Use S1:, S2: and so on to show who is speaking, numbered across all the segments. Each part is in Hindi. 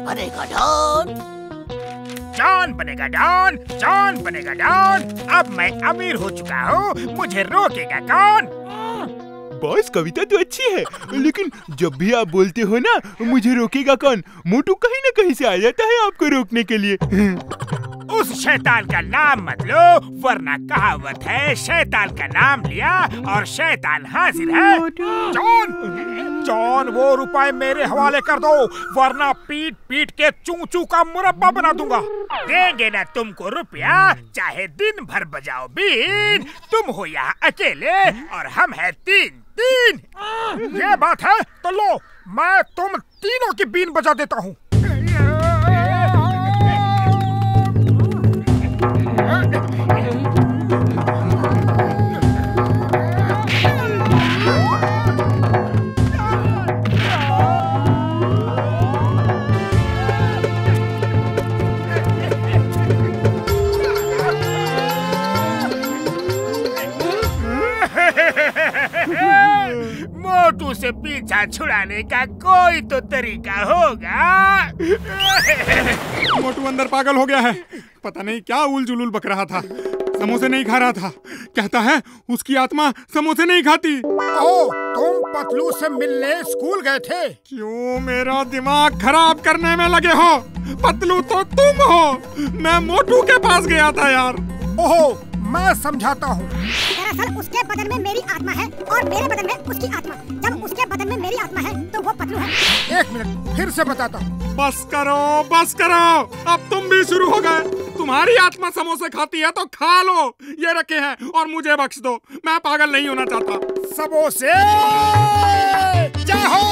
S1: बनेगा डॉन।
S2: जॉन बनेगा डॉन, जॉन बनेगा डॉन। अब मैं अमीर हो चुका हूँ, मुझे रोकेगा कौन?
S3: बॉस कविता तो अच्छी है, लेकिन जब भी आप बोलते हो ना मुझे रोकेगा कौन, मोटू कहीं ना कहीं से आ जाता है आपको रोकने के लिए।
S2: उस शैतान का नाम मत लो, वरना कहावत है शैतान का नाम लिया और शैतान हाजिर है। जॉन, जॉन वो रुपए मेरे हवाले कर दो, वरना पीट पीट के चूचू का मुरब्बा बना दूंगा। देंगे ना तुमको रुपया, चाहे दिन भर बजाओ बीन। तुम हो यहाँ अकेले और हम हैं तीन। ये बात है तो लो, मैं तुम तीनों की बीन बजा देता हूँ। मोटू से पीछा छुड़ाने का कोई तो तरीका होगा।
S4: मोटू अंदर पागल हो गया है, पता नहीं क्या उल-जुलूल बक रहा था, समोसे नहीं खा रहा था। कहता है उसकी आत्मा समोसे नहीं खाती।
S2: ओ, तुम पतलू से मिलने स्कूल गए थे?
S4: क्यों मेरा दिमाग खराब करने में लगे हो? पतलू तो तुम हो, मैं मोटू के पास गया था यार।
S2: ओहो, मैं समझाता हूँ।
S5: दरअसल उसके बदन में मेरी आत्मा है और मेरे बदन में उसकी आत्मा। जब उसके बदन में मेरी आत्मा है तो वो पतलू है।
S2: एक मिनट, फिर से बताता हूँ।
S4: बस करो, बस करो, अब तुम भी शुरू हो गए। तुम्हारी आत्मा समोसे खाती है तो खा लो, ये रखे हैं और मुझे बख्श दो, मैं पागल नहीं होना चाहता।
S2: समोसे चाहो।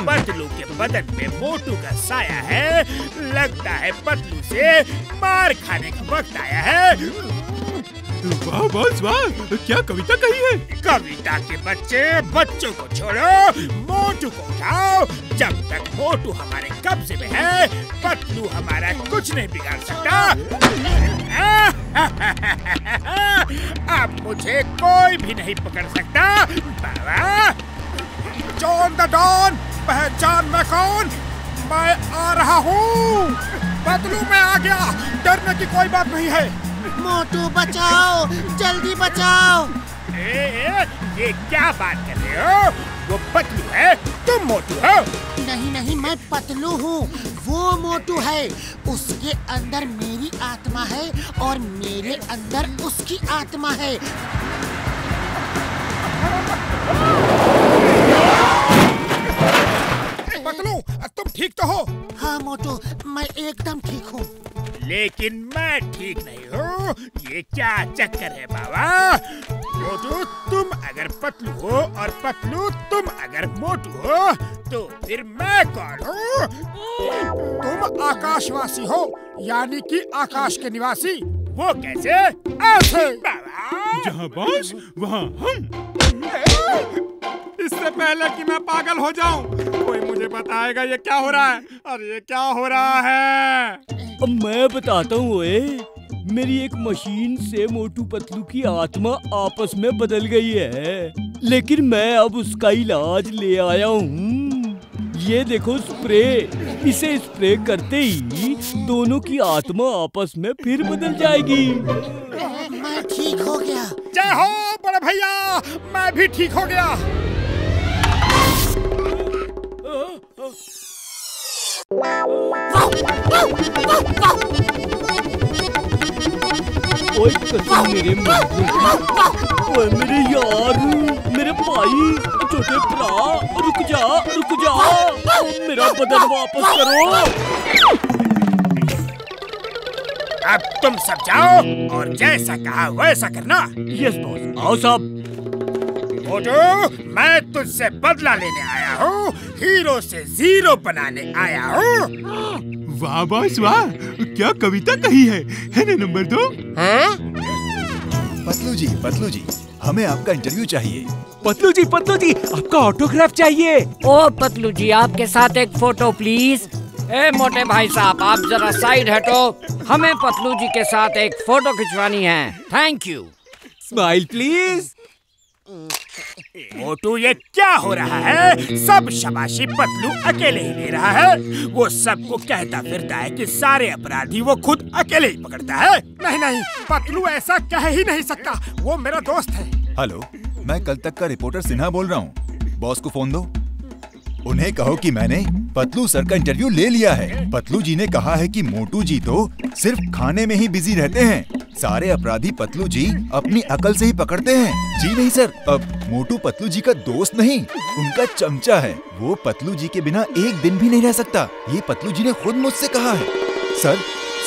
S2: पतलू के बदन में मोटू का साया है, लगता है पतलू से मार खाने का वक्त आया है।
S3: वाह बॉस वाह, क्या कविता कही है।
S2: कविता के बच्चों को छोड़ो, मोटू को उठाओ। जब तक मोटू हमारे कब्जे में है, पतलू हमारा कुछ नहीं बिगाड़ सकता। अब मुझे कोई भी नहीं पकड़ सकता। बाबा, जॉन द डॉन, पहचान मैं कौन? मैं आ रहा हूँ। पतलू मैं आ गया, डरने की कोई बात नहीं है।
S1: मोटू बचाओ, जल्दी बचाओ।
S2: ये क्या बात कर रहे हो? वो पतलू है, तुम मोटू हो।
S1: नहीं नहीं, मैं पतलू हूँ, वो मोटू है। उसके अंदर मेरी आत्मा है और मेरे अंदर उसकी आत्मा है।
S2: पतलू, तुम ठीक तो हो?
S1: हाँ मोटू, मैं एकदम ठीक हूँ।
S2: लेकिन मैं ठीक नहीं हूँ। ये क्या चक्कर है बाबा? मोटू तुम अगर पतलू हो और पतलू तुम अगर मोटू हो, तो फिर मैं कौन हूँ? तुम आकाशवासी हो, यानी कि आकाश के निवासी। वो कैसे? ऐसे बाबा।
S3: जहाँ बॉस वहाँ हम।
S4: इससे पहले कि मैं पागल हो जाऊं, कोई मुझे बताएगा ये क्या हो रहा है? अरे ये क्या हो रहा है?
S6: अब मैं बताता हूँ। मेरी एक मशीन से मोटू पतलू की आत्मा आपस में बदल गई है, लेकिन मैं अब उसका इलाज ले आया हूँ। ये देखो स्प्रे, इसे स्प्रे करते ही दोनों की आत्मा आपस में फिर बदल जाएगी।
S1: मैं ठीक हो गया।
S2: जय हो बड़े भैया, मैं भी ठीक हो गया।
S6: ओए कसम मेरे ओए मेरे यार, मेरे भाई, छोटे भरा, रुक जा, मेरा बदन वापस करो।
S2: अब तुम सब जाओ और जैसा कहा वैसा करना।
S6: Yes boss. आओ साहब।
S2: मोटू, मैं तुझसे बदला लेने आया हूँ, हीरो से जीरो बनाने आया हूँ।
S3: वाह बॉस वाह, क्या कविता कही है ना नंबर 2?
S7: पतलू जी, हमें आपका इंटरव्यू चाहिए।
S8: पतलू जी, आपका ऑटोग्राफ चाहिए।
S9: ओ पतलू जी, आपके साथ एक फोटो प्लीज। ए मोटे भाई साहब, आप जरा साइड हटो, हमें पतलू जी के साथ एक फोटो खिंचवानी है। Thank you.
S8: Smile please.
S2: Motu ये क्या हो रहा है? सब शाबाशी पतलू अकेले ही ले रहा है। वो सबको कहता फिरता है कि सारे अपराधी वो खुद अकेले ही पकड़ता है।
S4: नहीं नहीं, पतलू ऐसा कह ही नहीं सकता, वो मेरा दोस्त है।
S7: हेलो, मैं कल तक का रिपोर्टर सिन्हा बोल रहा हूँ। बॉस को फोन दो, उन्हें कहो कि मैंने पतलू सर का इंटरव्यू ले लिया है। पतलू जी ने कहा है कि मोटू जी तो सिर्फ खाने में ही बिजी रहते हैं। सारे अपराधी पतलू जी अपनी अकल से ही पकड़ते हैं। जी नहीं सर, अब मोटू पतलू जी का दोस्त नहीं, उनका चमचा है। वो पतलू जी के बिना एक दिन भी नहीं रह सकता, ये पतलू जी ने खुद मुझसे कहा है। सर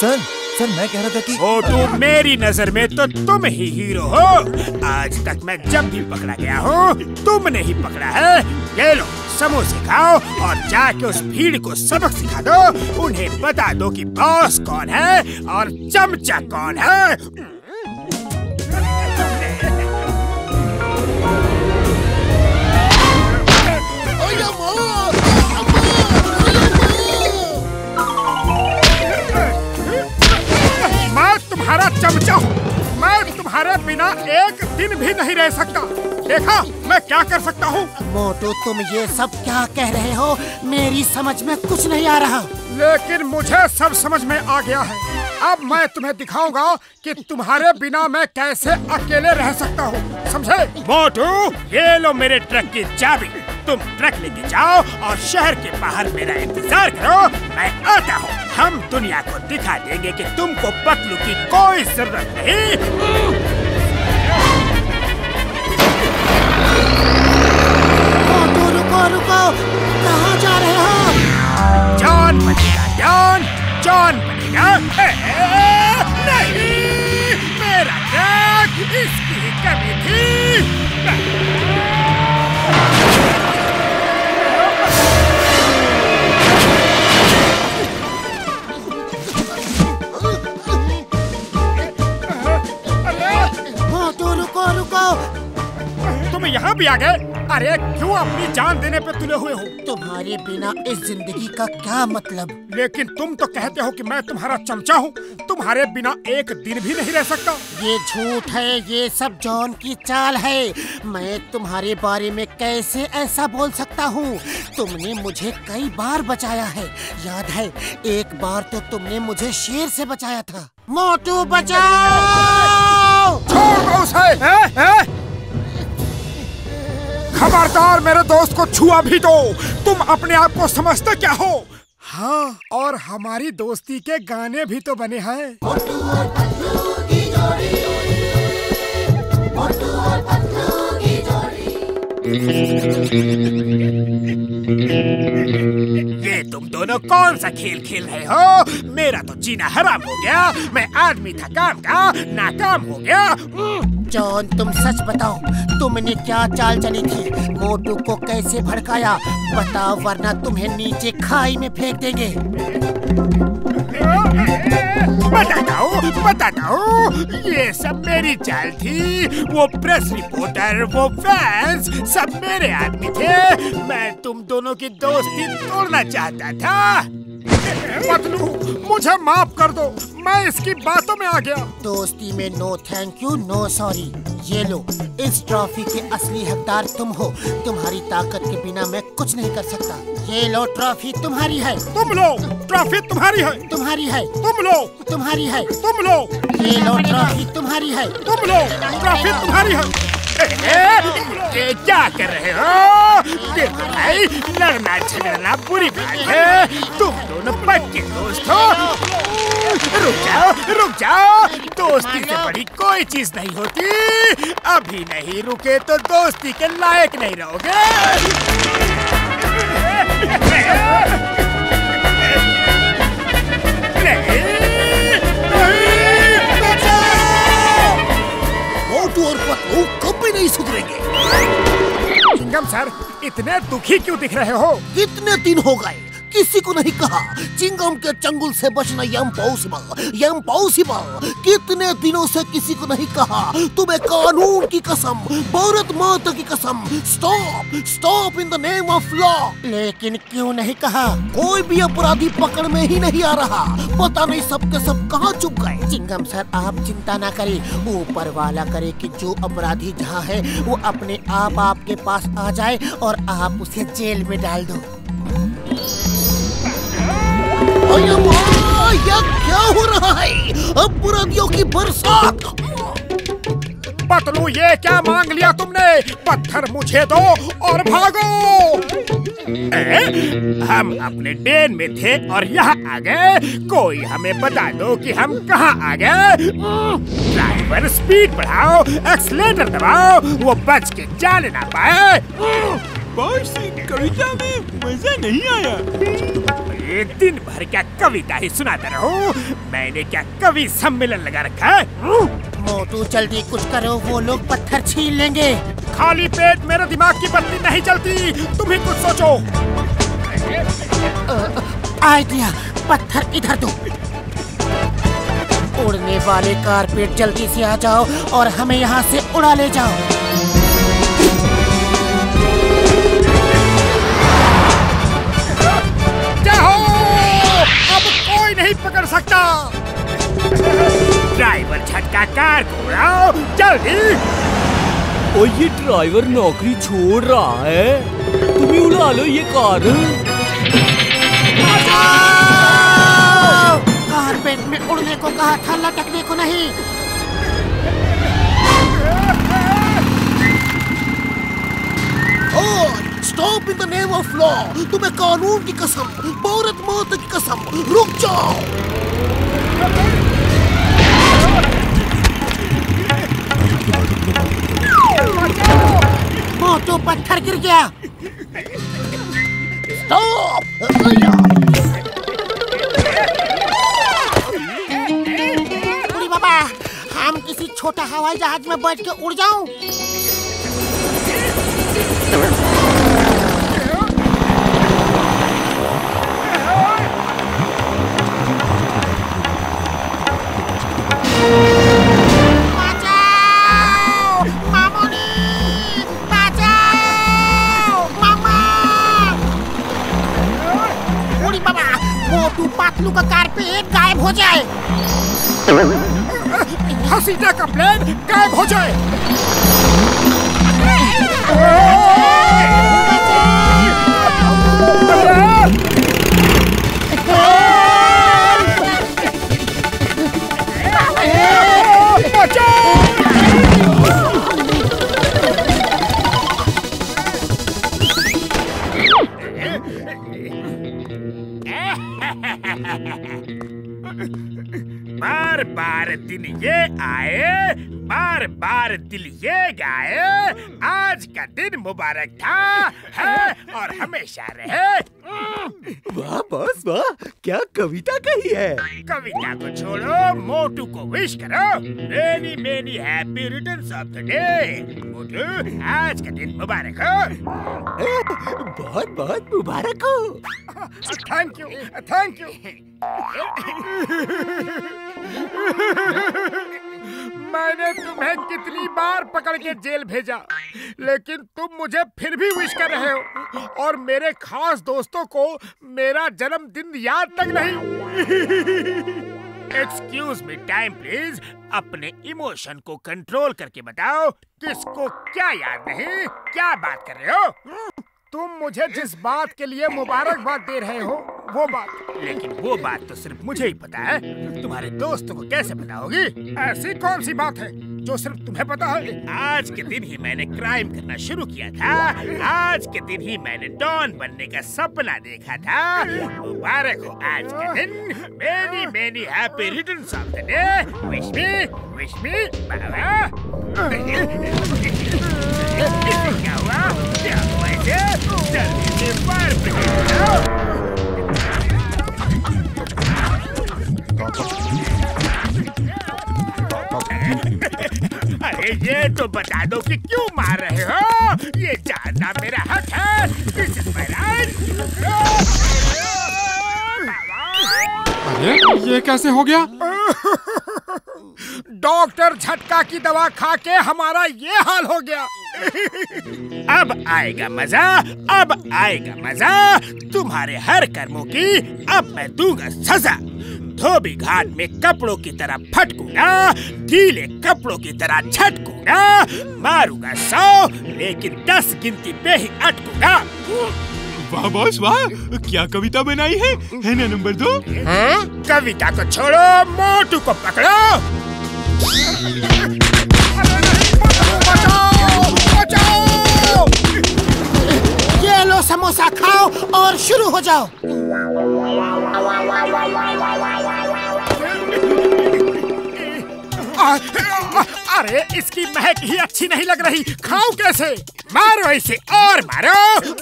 S7: सर सर, मैं कह रहा था कि
S2: मोटू, मेरी नजर में तो तुम ही हीरो हो। आज तक मैं जब भी पकड़ा गया हूँ तुमने ही पकड़ा है। ये लो समोसे खाओ और जाके उस भीड़ को सबक सिखा दो। उन्हें बता दो कि बॉस कौन है और चमचा कौन है। मैं तुम्हारा चमचा हूँ, मैं तुम्हारे बिना एक दिन भी नहीं रह सकता। देखा मैं क्या कर सकता हूँ।
S1: मोटू, तुम ये सब क्या कह रहे हो? मेरी समझ में कुछ नहीं आ रहा।
S4: लेकिन मुझे सब समझ में आ गया है। अब मैं तुम्हें दिखाऊंगा कि तुम्हारे बिना मैं कैसे अकेले रह सकता हूँ, समझे?
S2: मोटू, ये लो मेरे ट्रक की चाबी। तुम ट्रक लेके जाओ और शहर के बाहर मेरा इंतजार करो, मैं आता हूँ। हम दुनिया को दिखा देंगे कि तुमको पतलू की कोई जरूरत नहीं।
S1: मोटू, रुको रुको, कहाँ जा रहे हो?
S2: जॉन बनेगा, जॉन बनेगा। नहीं, मेरा ट्रक, इसकी ही कमी थी।
S1: मोटू, रुको रुको,
S4: तुम यहाँ भी आ गए? अरे क्यों अपनी जान देने पे तुले हुए हो?
S1: तुम्हारे बिना इस जिंदगी का क्या मतलब?
S4: लेकिन तुम तो कहते हो कि मैं तुम्हारा चमचा हूँ, तुम्हारे बिना एक दिन भी नहीं रह सकता।
S1: ये झूठ है, ये सब जॉन की चाल है। मैं तुम्हारे बारे में कैसे ऐसा बोल सकता हूँ? तुमने मुझे कई बार बचाया है, याद है? एक बार तो तुमने मुझे शेर से बचाया था। मोटू, बचाओ!
S4: छोड़ो उसे! खबरदार, मेरे दोस्त को छुआ भी तो। तुम अपने आप को समझते क्या हो? हाँ, और हमारी दोस्ती के गाने भी तो बने हैं।
S10: मोटू और पतलू की जोड़ी, मोटू और पतलू की जोड़ी।
S2: ये तुम दोनों कौन सा खेल खेल रहे हो? मेरा तो जीना हराम हो गया। मैं आदमी था काम का, नाकाम हो गया।
S1: जॉन, तुम सच बताओ, तुमने क्या चाल चली थी? मोटू को कैसे भड़काया? बताओ, वरना तुम्हें नीचे खाई में फेंक देंगे।
S2: बताता हूँ, ये सब मेरी चाल थी। वो प्रेस रिपोर्टर, वो फैंस, सब मेरे आदमी थे। मैं तुम दोनों की दोस्ती तोड़ना चाहता था।
S4: पतलू, मुझे माफ कर दो, मैं इसकी बातों में आ गया।
S1: दोस्ती में no thank you, no sorry. ये लो, इस ट्रॉफी के असली हकदार तुम हो। तुम्हारी ताकत के बिना मैं कुछ नहीं कर सकता। ये लो, ट्रॉफी तुम्हारी है।
S4: तुम लो, ट्रॉफी तुम्हारी है।
S1: तुम्हारी है।
S4: तुम लो,
S1: तुम्हारी है।
S4: तुम लो।
S1: ये लो, ट्रॉफी तुम्हारी है।
S4: तुम लो, ट्रॉफी तुम्हारी है।
S2: ये क्या कर रहे हो? देखो भाई, लड़ना झगड़ना बुरी बात है। तुम दोनों पक्के दोस्त हो। रुक जाओ। दोस्ती से बड़ी कोई चीज नहीं होती। अभी नहीं रुके तो दोस्ती के लायक नहीं रहोगे।
S1: मोटू और पतलू कभी नहीं सुधरेंगे।
S4: चिंगम सर, इतने दुखी क्यों दिख रहे हो?
S1: कितने दिन हो गए, किसी को नहीं कहा। चिंगम के चंगुल से बचना इम्पॉसिबल। कितने दिनों से किसी को नहीं कहा। तुम्हें कानून की कसम, भारत माता की कसम, stop in the name of law. लेकिन क्यों नहीं कहा? कोई भी अपराधी पकड़ में ही नहीं आ रहा। पता नहीं सबके सब कहाँ छुप गए। चिंगम सर, आप चिंता ना करें, ऊपर वाला करे कि जो अपराधी जहाँ है वो अपने आप आपके पास आ जाए और आप उसे जेल में डाल दो। यह क्या हो रहा है? अपराधियों की बरसात।
S2: पतलू, ये क्या मांग लिया तुमने? पत्थर मुझे दो और भागो। हम अपने डेन में थे और यहाँ आ गए। कोई हमें बता दो कि हम कहाँ आ गए। ड्राइवर, स्पीड बढ़ाओ, एक्सीलेटर दबाओ, वो बच के जाने ना पाए।
S3: बॉस, कविता में मजा नहीं आया।
S2: ये दिन भर क्या कविता ही सुनाता रहूं? मैंने क्या कवि सम्मेलन लगा रखा है?
S1: मोटू, जल्दी कुछ करो, वो लोग पत्थर छीन लेंगे।
S2: खाली पेट मेरे दिमाग की बत्ती नहीं चलती। तुम ही कुछ सोचो।
S1: आइडिया, पत्थर इधर दो। उड़ने वाले कारपेट, जल्दी से आ जाओ और हमें यहाँ से उड़ा ले जाओ।
S2: अब कोई नहीं पकड़ सकता। ड्राइवर, झटका कार को उड़ाओ जल्दी।
S6: और ये ड्राइवर नौकरी छोड़ रहा है। तुम ही उड़ा लो ये कार।
S1: कारपेट में उड़ने को कहा था, लटकने को नहीं। Stop in the name of law. तुम्हें कानून की कसम, भारत माता की कसम, रुक जाओ। मोटू, पत्थर गिर गया। स्टॉप। उड़ी बाबा, हम किसी छोटा हवाई जहाज में बैठ के उड़ जाऊं? पतलू का कारपेट गायब हो जाए।
S2: हसीना का प्लेन गायब हो जाए। बार बार दिन ये आए, बार बार दिल ये गाए। आज का दिन मुबारक था है और हमेशा रहे।
S8: वाह बॉस वाह, क्या कविता कही है।
S2: कविता को छोड़ो, मोटू को विश करो। Many many happy returns of the day. Motu, आज का दिन मुबारक हो।
S8: बहुत बहुत मुबारक हो।
S2: Thank you, thank you. मैंने तुम्हें कितनी बार पकड़ के जेल भेजा, लेकिन तुम मुझे फिर भी विश कर रहे हो और मेरे खास दोस्तों को मेरा जन्मदिन याद तक नहीं। Excuse me, time please. अपने इमोशन को कंट्रोल करके बताओ, किसको क्या याद नहीं? क्या बात कर रहे हो? तुम मुझे जिस बात के लिए मुबारकबाद दे रहे हो वो बात, लेकिन वो बात तो सिर्फ मुझे ही पता है। तुम्हारे दोस्तों को कैसे पता होगी? ऐसी कौन सी बात है जो सिर्फ तुम्हें पता है? आज के दिन ही मैंने क्राइम करना शुरू किया था। आज के दिन ही मैंने डॉन बनने का सपना देखा था। मुबारक हो आज का दिन। Many many happy returns of the day. Wish me बाबा। क्या हुआ? क्या हुआ इसे? जल्दी से फायर ब्रिगेड आओ। अरे ये तो बता दो कि क्यों मार रहे हो? ये जानना मेरा हक है। This is my right.
S4: ये कैसे हो गया?
S2: डॉक्टर झटका की दवा खा के हमारा ये हाल हो गया। अब आएगा मजा, अब आएगा मजा। तुम्हारे हर कर्मों की अब मैं दूंगा सजा। धोबी घाट में कपड़ों की तरह फटकूंगा, गीले कपड़ों की तरह झटकूंगा। मारूंगा 100 लेकिन 10 गिनती पे ही अटकूंगा।
S3: वाह बॉस वाह, क्या कविता बनाई है ना नंबर 2?
S2: हाँ? कविता को छोड़ो, मोटू को पकड़ो। बचाओ, बचाओ।
S1: ये लो समोसा खाओ और शुरू हो जाओ।
S2: अरे इसकी महक ही अच्छी नहीं लग रही, खाओ कैसे? मारो इसे और मारो।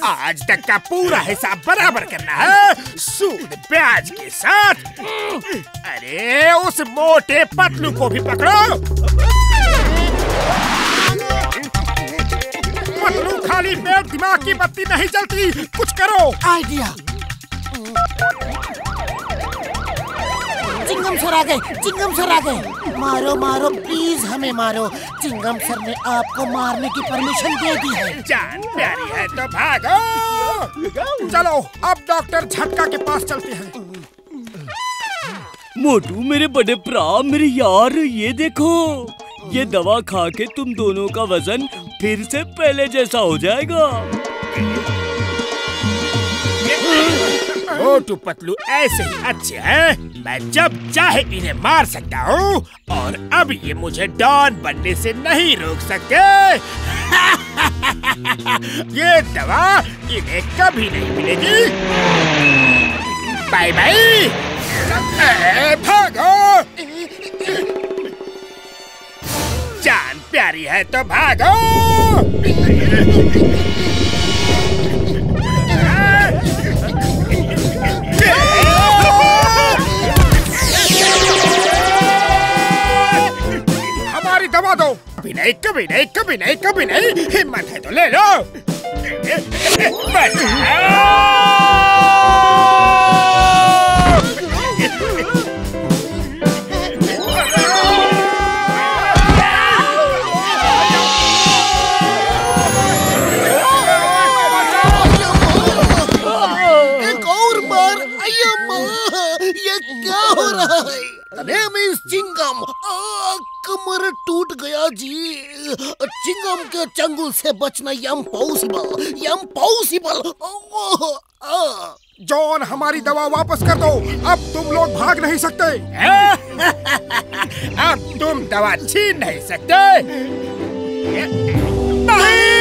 S2: आज तक का पूरा हिसाब बराबर करना है, सूद ब्याज के साथ। अरे उस मोटे पतलू को भी पकड़ो। पतलू खाली पेट दिमाग की बत्ती नहीं जलती, कुछ करो।
S1: आइडिया। चिंगम सर आ गए, चिंगम सर आ गए। मारो मारो प्लीज, हमें मारो। चिंगम सर ने आपको मारने की परमिशन दे दी है।
S2: जान प्यारी है तो भागो। चलो अब डॉक्टर झटका के पास चलते हैं।
S6: मोटू मेरे बड़े भरा, मेरे यार, ये देखो, ये दवा खा के तुम दोनों का वजन फिर से पहले जैसा हो जाएगा।
S2: मोटू पतलू ऐसे ही अच्छे हैं, मैं जब चाहे इन्हें मार सकता हूँ और अब ये मुझे डॉन बनने से नहीं रोक सकते। ये दवा इन्हें कभी नहीं मिलेगी। Bye bye. भागो। जान प्यारी है तो भागो। हमारी दवा दो। कभी नहीं, कभी नहीं, कभी नहीं, कभी नहीं। हिम्मत है तो ले लो।
S1: एक और बार। अय्या, ये क्या हो रहा है? Name is Chingam. कमर टूट गया जी। चिंगम के चंगुल से बचना इम्पॉसिबल, इम्पॉसिबल।
S2: जॉन हमारी दवा वापस कर दो, अब तुम लोग भाग नहीं सकते। अब तुम दवा छीन नहीं सकते। नहीं!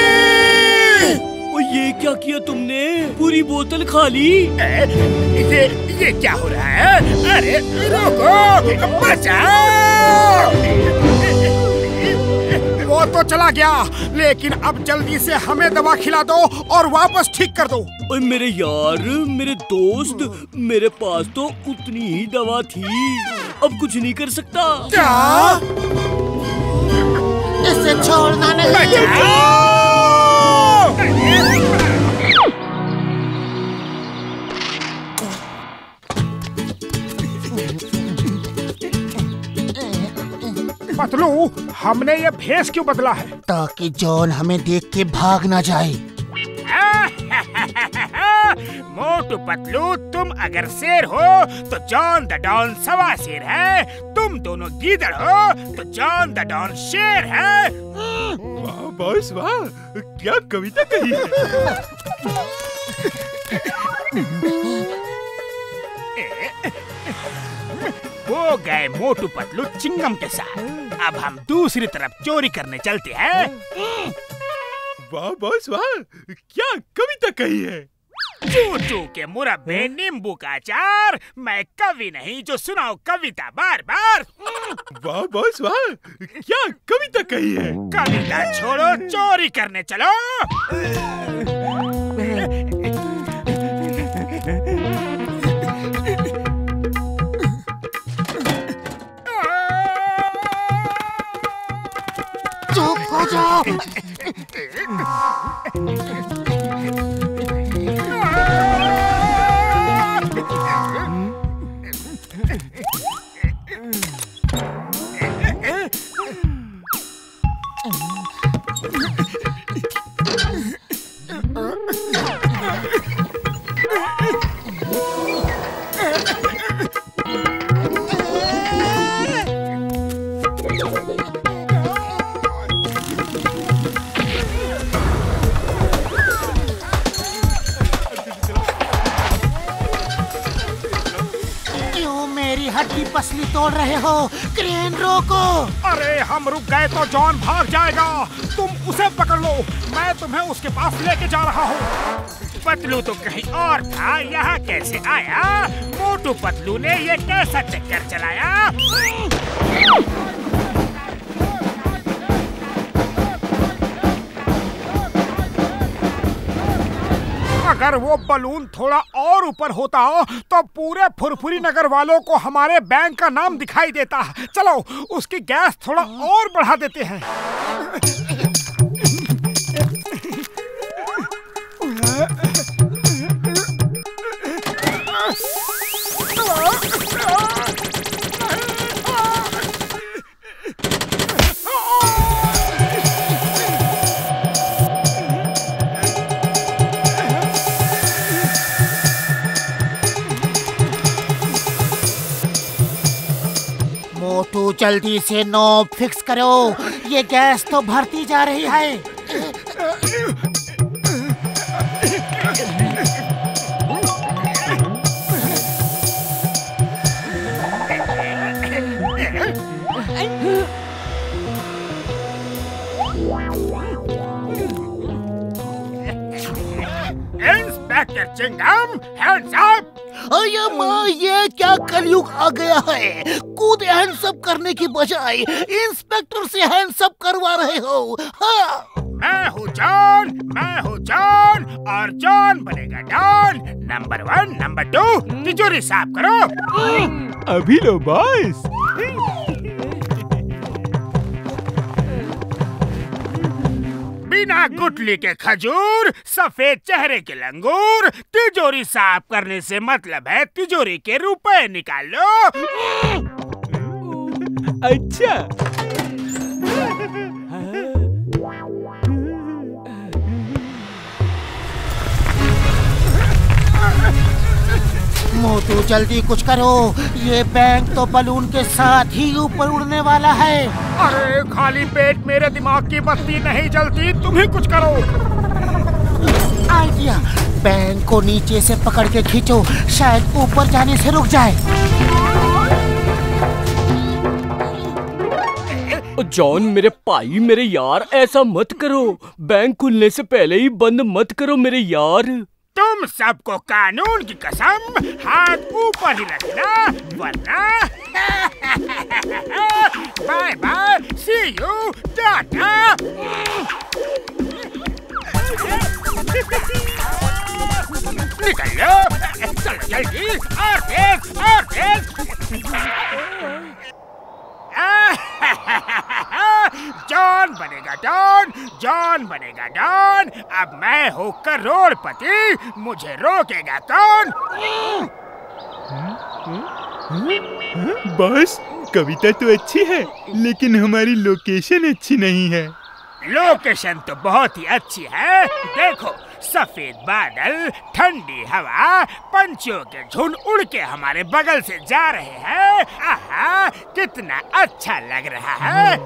S6: ये क्या किया तुमने? पूरी बोतल खाली।
S2: ये क्या हो रहा है? अरे रुको, बचाओ! वो तो चला गया, लेकिन अब जल्दी से हमें दवा खिला दो और वापस ठीक कर दो।
S6: ओए मेरे यार, मेरे दोस्त, मेरे पास तो उतनी ही दवा थी, अब कुछ नहीं कर सकता।
S2: क्या?
S1: इसे छोड़ना नहीं।
S2: पतलू, हमने ये भेष क्यों बदला है?
S1: ताकि जॉन हमें देख के भाग ना जाए।
S2: मोटू पतलू, तुम अगर शेर हो तो जॉन द डॉन सवा शेर है। तुम दोनों गीदड़ हो तो जॉन द डॉन शेर है।
S3: वाह बॉस वाह, क्या कविता कही है।
S2: वो गए मोटू पतलू चिंगम के साथ। अब हम दूसरी तरफ चोरी करने चलते हैं।
S3: वाह बॉस वाह, क्या कविता कही है।
S2: चू के मुरब्बे नींबू का अचार, मैं कवि नहीं जो सुनाओ कविता बार बार।
S3: वाह बॉस वाह, क्या कविता कही है।
S2: कविता छोड़ो, चोरी करने चलो।
S1: चुप हो जाओ। पसली तोड़ रहे हो? क्रेन रोको।
S2: अरे हम रुक गए तो जॉन भाग जाएगा। तुम उसे पकड़ लो, मैं तुम्हें उसके पास लेके जा रहा हूँ। पतलू तो कहीं और था, यहाँ कैसे आया? मोटू पतलू ने ये कैसा चक्कर चलाया? अगर वो बलून थोड़ा और ऊपर होता तो पूरे फुरफुरी नगर वालों को हमारे बैंक का नाम दिखाई देता। चलो उसकी गैस थोड़ा और बढ़ा देते हैं।
S1: मोटू जल्दी से नॉब फिक्स करो, ये गैस तो भरती जा रही है।
S2: Inspector Chingam, hands up.
S1: अरे माँ, ये क्या कलयुग आ गया है? कूद हैंड्सअप करने की बजाय इंस्पेक्टर से हैंड्सअप करवा रहे हो। हाँ।
S2: मैं हूँ जॉन और जॉन बनेगा डॉन। नंबर 1, नंबर 2 तिजोरी साफ करो।
S3: अभी लो बॉस।
S2: बिना गुठली के खजूर, सफेद चेहरे के लंगूर, तिजोरी साफ करने से मतलब है तिजोरी के रुपए निकाल लो।
S3: अच्छा।
S1: मोटू जल्दी कुछ करो, ये बैंक तो बलून के साथ ही ऊपर उड़ने वाला है।
S2: अरे खाली पेट मेरे दिमाग की बत्ती नहीं जलती, तुम ही कुछ करो।
S1: आइडिया, बैंक को नीचे से पकड़ के खींचो, शायद ऊपर जाने से रुक जाए।
S6: जॉन मेरे भाई, मेरे यार, ऐसा मत करो। बैंक खुलने से पहले ही बंद मत करो मेरे यार।
S2: तुम सबको कानून की कसम हाथ ऊपर ही रखना, वरना bye bye, see you, tata. निकल लो, चलो जल्दी, और तेज। जॉन बनेगा डॉन। अब मैं हूँ करोड़पति, मुझे रोकेगा कौन?
S3: बॉस, कविता तो अच्छी है, लेकिन हमारी लोकेशन अच्छी नहीं है।
S2: लोकेशन तो बहुत ही अच्छी है। देखो, सफेद बादल, ठंडी हवा, पंछियों के झुंड उड़ के हमारे बगल से जा रहे हैं। आहा, कितना अच्छा लग रहा है।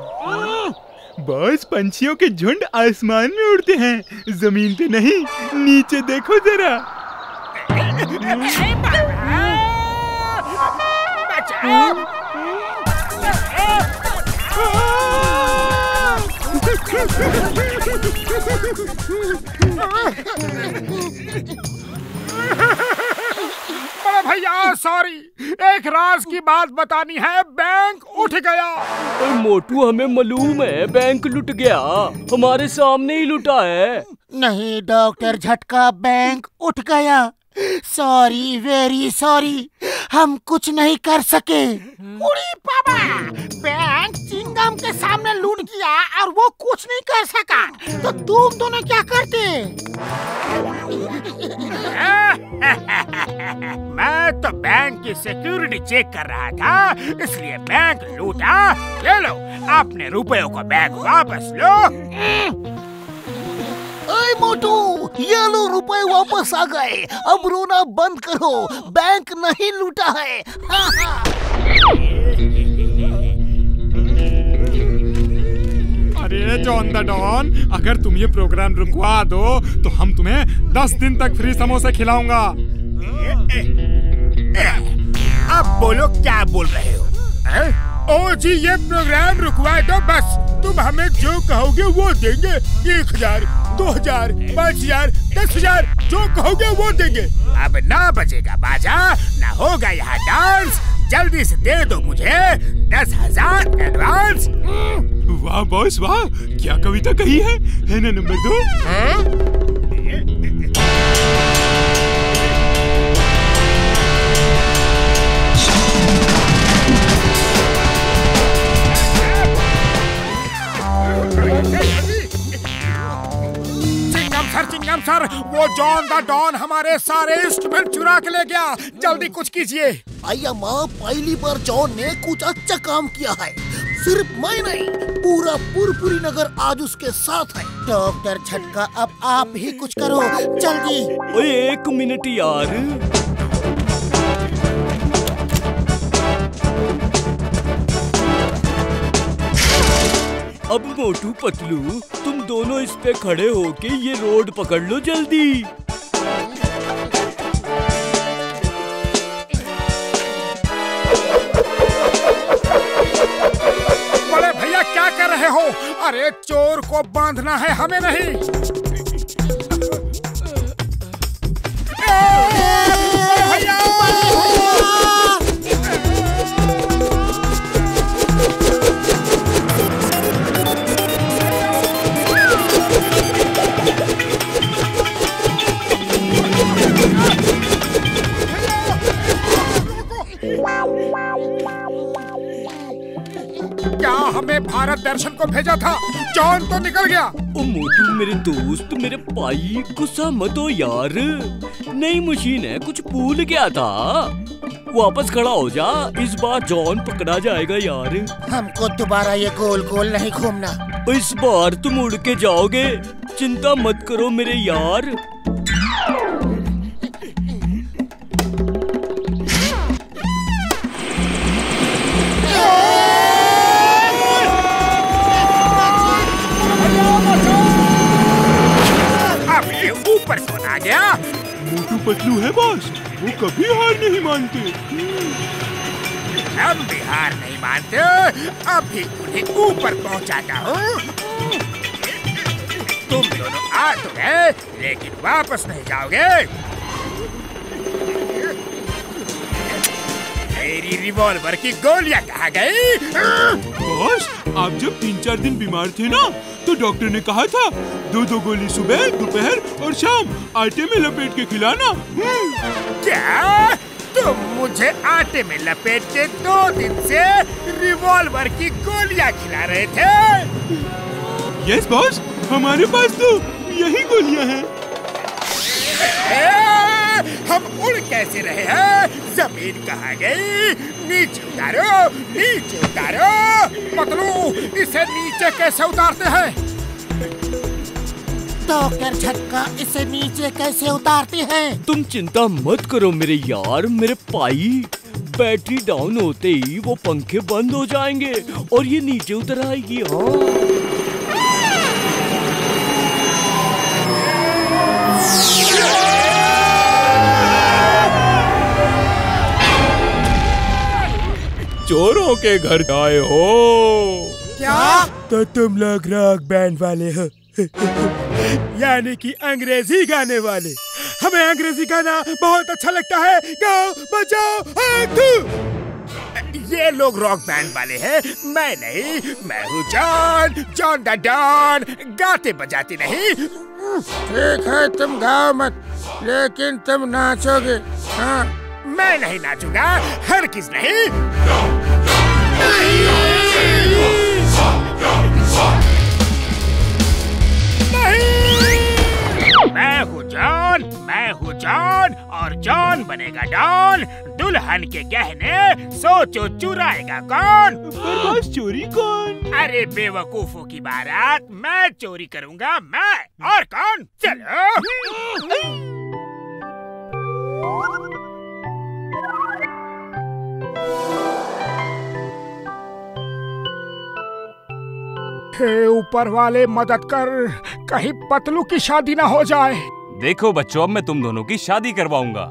S3: बॉस, पंछियों के झुंड आसमान में उड़ते हैं, जमीन पे नहीं। नीचे देखो जरा।
S2: बड़ा भैया सॉरी, एक राज की बात बतानी है। बैंक उठ गया।
S6: मोटू, हमें मालूम है बैंक लुट गया, हमारे सामने ही लुटा है।
S1: नहीं डॉक्टर झटका, बैंक उठ गया। सॉरी, वेरी सॉरी, हम कुछ नहीं कर सके।
S2: उड़ी बाबा, बैंक चिंगम के सामने लूट गया और वो कुछ नहीं कर सका, तो तुम दोनों क्या करते? मैं तो बैंक की सिक्योरिटी चेक कर रहा था, इसलिए बैंक लूटा। ले लो, अपने रुपयों को बैंक वापस लो।
S1: अरे मोटू, ये लो रुपए वापस आ गए। अब रोना बंद करो, बैंक नहीं लूटा है।
S4: अरे जॉन द डॉन, अगर तुम ये प्रोग्राम रुकवा दो तो हम तुम्हें 10 दिन तक फ्री समोसे खिलाऊंगा।
S2: आप बोलो क्या बोल रहे हो? ओ जी ये प्रोग्राम रुकवा दो बस। तुम हमें जो कहोगे वो देंगे। 1000, 2000, 5000, 10,000 जो कहोगे वो देंगे। अब ना बजेगा बाजा, ना होगा यहाँ डांस। जल्दी से दे दो मुझे 10,000 एडवांस।
S3: वाह बॉस वाह, क्या कविता कही है ना नंबर 2?
S2: चिंगम सर, वो जॉन द डॉन हमारे सारे इंस्ट्रूमेंट चुरा के ले गया। जल्दी कुछ कीजिए।
S1: भैया माँ, पहली बार जॉन ने कुछ अच्छा काम किया है। सिर्फ मैं नहीं, पूरा पुरपुरी नगर आज उसके साथ है। डॉक्टर झटका, अब आप ही कुछ करो जल्दी।
S6: ओए 1 मिनट यार। अब मोटू पतलू, तुम दोनों इस पे खड़े होके ये रोड पकड़ लो जल्दी।
S2: बड़े भैया क्या कर रहे हो? अरे चोर को बांधना है, हमें नहीं। भैया क्या हमें भारत दर्शन को भेजा था? जॉन तो निकल गया।
S6: ओ मोटू मेरे दोस्त, मेरे भाई, गुस्सा मत हो यार। नई मशीन है, कुछ भूल गया था। वापस खड़ा हो जा, इस बार जॉन पकड़ा जाएगा यार।
S1: हमको दोबारा ये गोल गोल नहीं घूमना।
S6: इस बार तुम उड़ के जाओगे, चिंता मत करो मेरे यार।
S2: ऊपर कौन आ गया?
S3: मोटू पतलू है बॉस, वो कभी हार नहीं मानते।
S2: हम भी हार नहीं मानते, अभी उन्हें ऊपर पहुंचाता हूँ। तुम दोनों आ तो गए, लेकिन वापस नहीं जाओगे। मेरी रिवॉल्वर की गोलियां कहाँ गई?
S3: बॉस, आप जब 3-4 दिन बीमार थे ना, तो डॉक्टर ने कहा था 2-2 गोली सुबह, दोपहर और शाम आटे में लपेट के खिलाना।
S2: क्या तुम मुझे आटे में लपेट के 2 दिन से रिवॉल्वर की गोलियां खिला रहे थे?
S3: यस बॉस, हमारे पास तो यही गोलियां हैं।
S2: हम उड़ कैसे रहे हैं? जमीन कहाँ गई? नीचे उतारो, नीचे उतारो। पतलू, इसे नीचे कैसे उतारते हैं?
S1: डॉक्टर झटका, इसे नीचे कैसे उतारते हैं?
S6: तुम चिंता मत करो मेरे यार, मेरे भाई। बैटरी डाउन होते ही वो पंखे बंद हो जाएंगे और ये नीचे उतर आएगी। हाँ
S11: चोरों के घर आए हो
S2: क्या?
S11: तो तुम लोग रॉक बैंड वाले हो यानी कि अंग्रेजी गाने वाले। हमें अंग्रेजी गाना बहुत अच्छा लगता है। गाओ बजाओ
S2: ये लोग रॉक बैंड वाले हैं, मैं नहीं। मैं हूँ जॉन, जॉन द डॉन। गाते बजाते नहीं। ठीक है, तुम गाओ मत, लेकिन तुम नाचोगे। हाँ, मैं नहीं नाचूंगा, हरगिज़ नहीं। मैं हूँ जॉन, मैं हूँ जॉन, और जॉन बनेगा डॉन। दुल्हन के गहने सोचो चुराएगा कौन?
S3: पर बॉस, चोरी कौन?
S2: अरे बेवकूफों की बारात मैं चोरी करूंगा, मैं। और कौन? चलो। हे ऊपर वाले, मदद कर, कहीं पतलू की शादी ना हो जाए।
S12: देखो बच्चों, अब मैं तुम दोनों की शादी करवाऊंगा।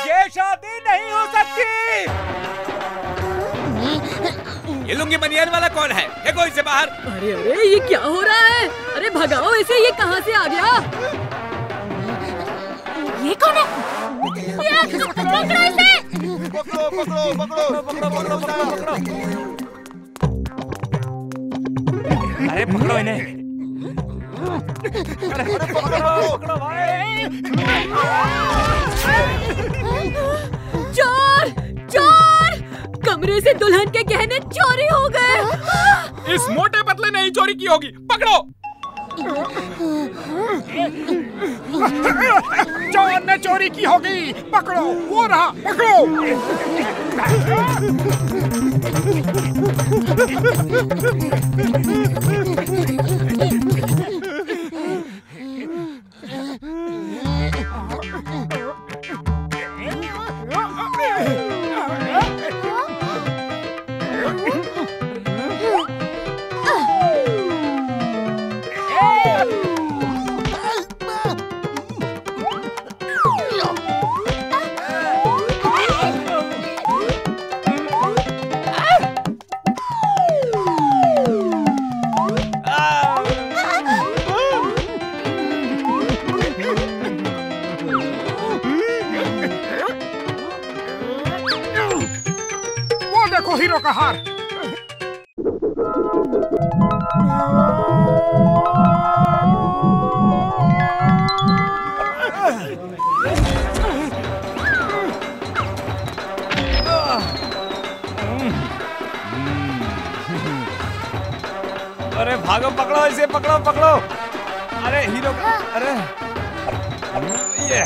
S11: ये
S12: शादी नहीं हो सकती। ये लुंगी बनियान वाला कौन है? देखो इसे बाहर।
S13: अरे अरे ये क्या हो रहा है? अरे भगाओ इसे, ये कहाँ से आ गया?
S5: ये कौन है? पकड़ो इसे!
S12: पकड़ो पकड़ो पकड़ो पकड़ो पकड़ो पकड़ो। अरे पकड़ो इन्हें। पकड़ो भाई।
S13: चोर! चोर! कमरे से दुल्हन के गहने चोरी हो गए।
S4: इस मोटे पतले ने ही चोरी की होगी। पकड़ो।
S2: जॉन ने चोरी की होगी। पकड़ो, वो रहा, पकड़ो। हीरो का हार।
S12: अरे भागो, पकड़ो इसे, पकड़ो पकड़ो। अरे हीरो का, अरे ये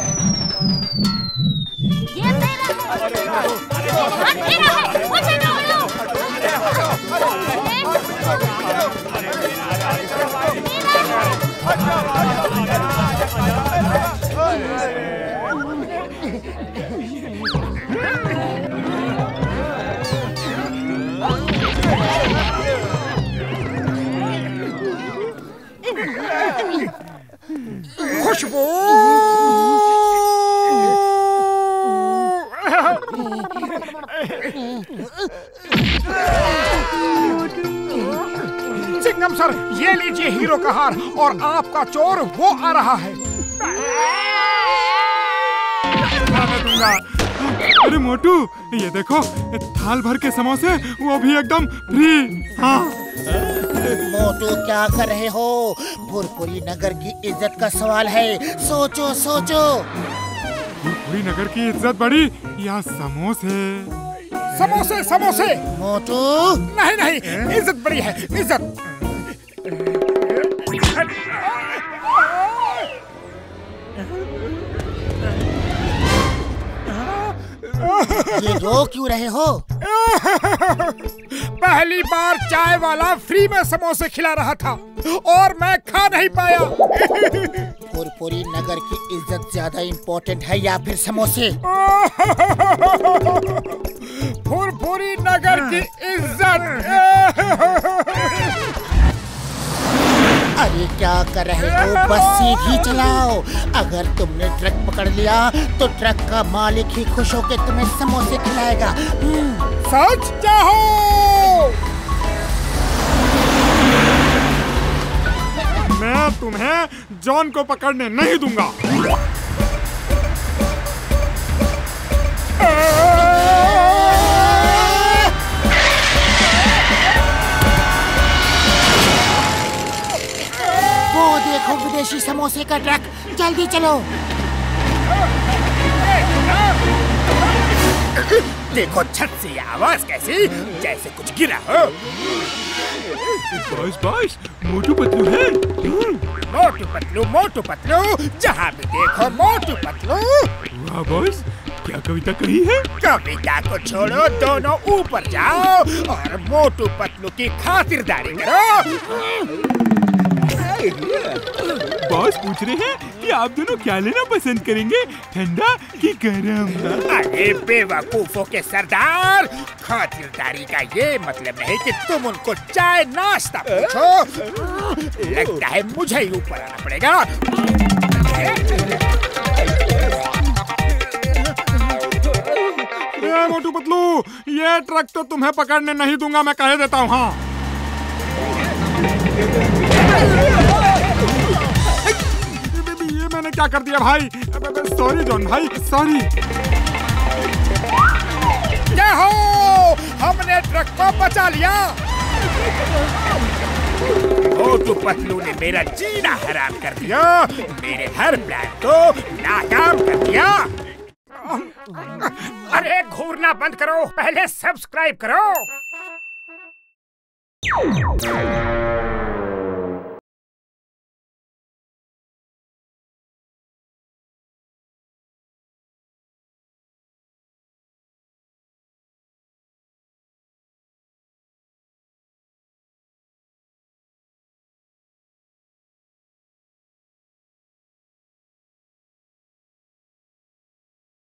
S2: खुशबू। चिंगम सर, ये लीजिए हीरो का हार और आपका चोर वो आ रहा है।
S4: मैं दूंगा। अरे मोटू, ये देखो थाल भर के समोसे, वो भी एकदम फ्री। हाँ
S1: मोटू क्या कर रहे हो? भुरपुरी नगर की इज्जत का सवाल है, सोचो सोचो।
S4: भुरपुरी नगर की इज्जत बड़ी या समोसे?
S2: समोसे समोसे।
S1: मोटू
S2: नहीं नहीं, इज्जत बड़ी है, इज्जत।
S1: ये रो क्यों रहे हो?
S2: पहली बार चाय वाला फ्री में समोसे खिला रहा था और मैं खा नहीं पाया।
S1: भुरपुरी नगर की इज्जत ज्यादा इम्पोर्टेंट है या फिर समोसे?
S2: भुरपुरी नगर की इज्जत।
S1: अरे क्या कर रहे हो? बस सीधी चलाओ। अगर तुमने ट्रक पकड़ लिया तो ट्रक का मालिक ही खुश होकर तुम्हें समोसे खिलाएगा।
S2: सच चाहो?
S4: मैं तुम्हें जॉन को पकड़ने नहीं दूंगा।
S1: वो देखो विदेशी समोसे का ट्रक, जल्दी चलो।
S2: देखो छत से आवाज कैसी, जैसे कुछ गिरा हो।
S3: बॉस बॉस, मोटू पतलू है।
S2: मोटू पतलू, जहाँ भी देखो मोटू पतलू।
S3: वाह बॉस, क्या कविता कही है?
S2: कविता को छोड़ो, दोनों ऊपर जाओ और मोटू पतलू की खातिरदारी करो।
S3: बॉस पूछ रहे हैं कि आप दोनों क्या लेना पसंद करेंगे, ठंडा कि गरम?
S2: अरे बेवकूफों के सरदार, खातिरदारी का ये मतलब नहीं कि तुम उनको चाय नाश्ता पूछो। लगता है मुझे ही ऊपर आना पड़ेगा।
S4: ये मोटू पतलू, ये ट्रक तो तुम्हें पकड़ने नहीं दूंगा, मैं कह देता हूँ। हाँ ये मैंने क्या कर दिया भाई? सॉरी जॉन भाई, सॉरी।
S2: क्या हो, हमने ट्रक को बचा लिया। मोटू पतलू ने मेरा जीना हराम कर दिया, मेरे हर प्लान को नाकाम कर दिया। अरे घूरना बंद करो, पहले सब्सक्राइब करो।